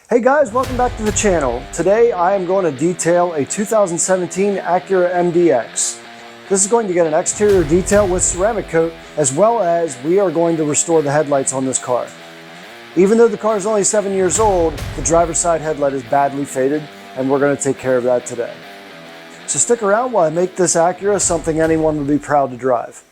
Hey guys, welcome back to the channel. Today I am going to detail a 2017 Acura MDX. This is going to get an exterior detail with ceramic coat, as well as we are going to restore the headlights on this car. Even though the car is only 7 years old, the driver's side headlight is badly faded, and we're going to take care of that today. So stick around while I make this Acura something anyone would be proud to drive.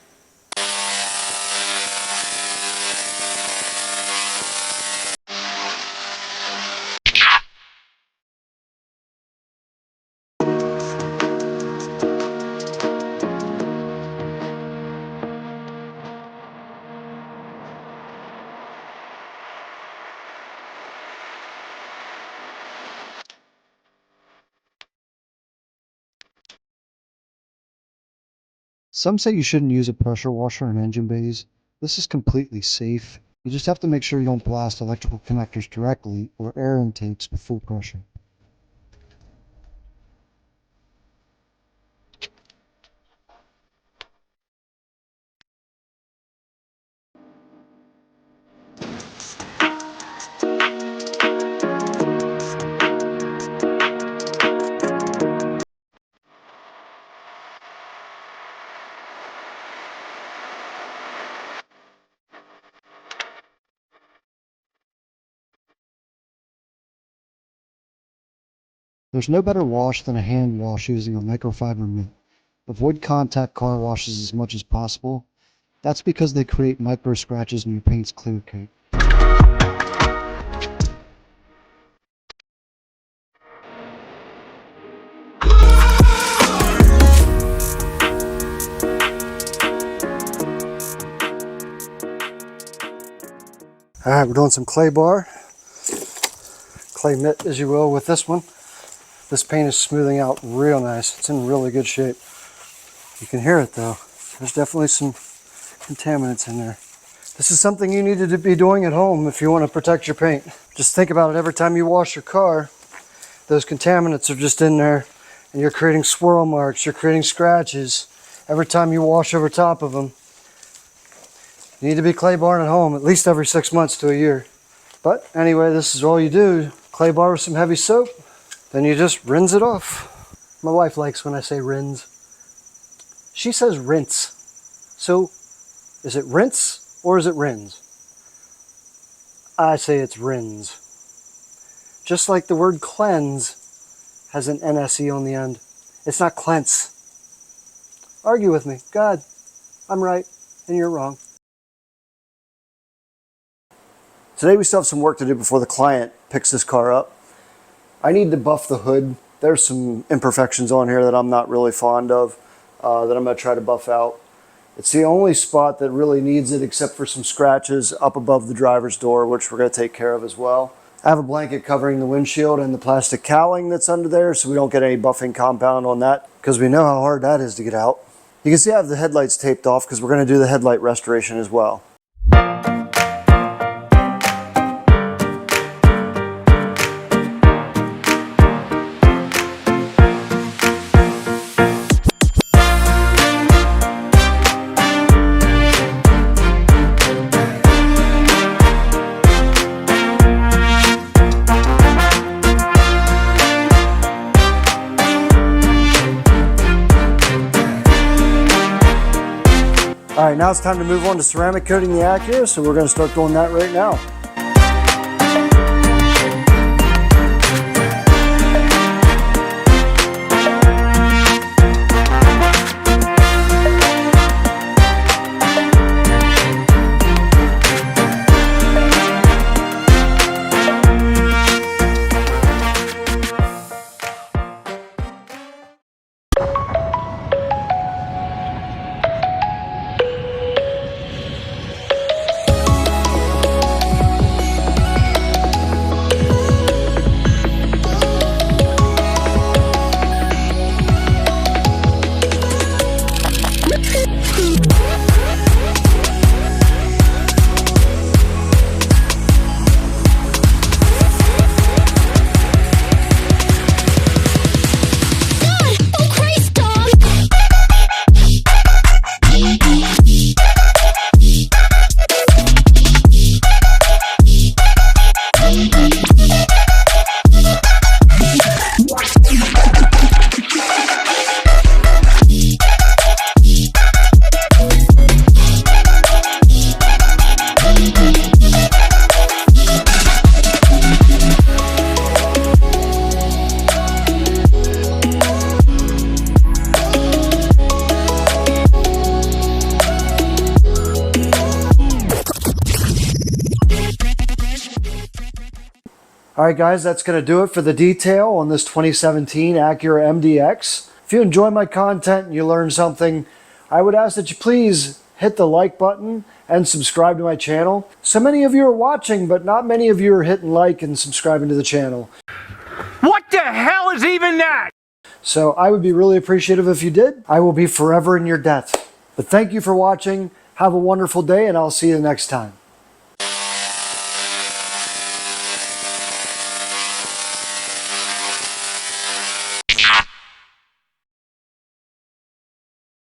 Some say you shouldn't use a pressure washer in engine bays. This is completely safe. You just have to make sure you don't blast electrical connectors directly or air intakes with full pressure. There's no better wash than a hand wash using a microfiber mitt. Avoid contact car washes as much as possible. That's because they create micro scratches in your paint's clear coat. Alright, we're doing some clay bar. Clay mitt, as you will, with this one. This paint is smoothing out real nice. It's in really good shape. You can hear it though. There's definitely some contaminants in there. This is something you need to be doing at home if you want to protect your paint. Just think about it every time you wash your car. Those contaminants are just in there and you're creating swirl marks, you're creating scratches every time you wash over top of them. You need to be clay barring at home at least every 6 months to a year. But anyway, this is all you do. Clay bar with some heavy soap, then you just rinse it off. My wife likes when I say rinse. She says rinse. So is it rinse or is it rinse? I say it's rinse. Just like the word cleanse has an NSE on the end. It's not cleanse. Argue with me. God, I'm right and you're wrong. Today we still have some work to do before the client picks this car up. I need to buff the hood. There's some imperfections on here that I'm not really fond of that I'm going to try to buff out. It's the only spot that really needs it except for some scratches up above the driver's door, which we're going to take care of as well. I have a blanket covering the windshield and the plastic cowling that's under there so we don't get any buffing compound on that because we know how hard that is to get out. You can see I have the headlights taped off because we're going to do the headlight restoration as well. All right, now it's time to move on to ceramic coating the Acura, so we're going to start doing that right now. All right, guys, that's going to do it for the detail on this 2017 Acura MDX. If you enjoy my content and you learn something, I would ask that you please hit the like button and subscribe to my channel. So many of you are watching, but not many of you are hitting like and subscribing to the channel. What the hell is even that? So I would be really appreciative if you did. I will be forever in your debt. But thank you for watching. Have a wonderful day, and I'll see you next time.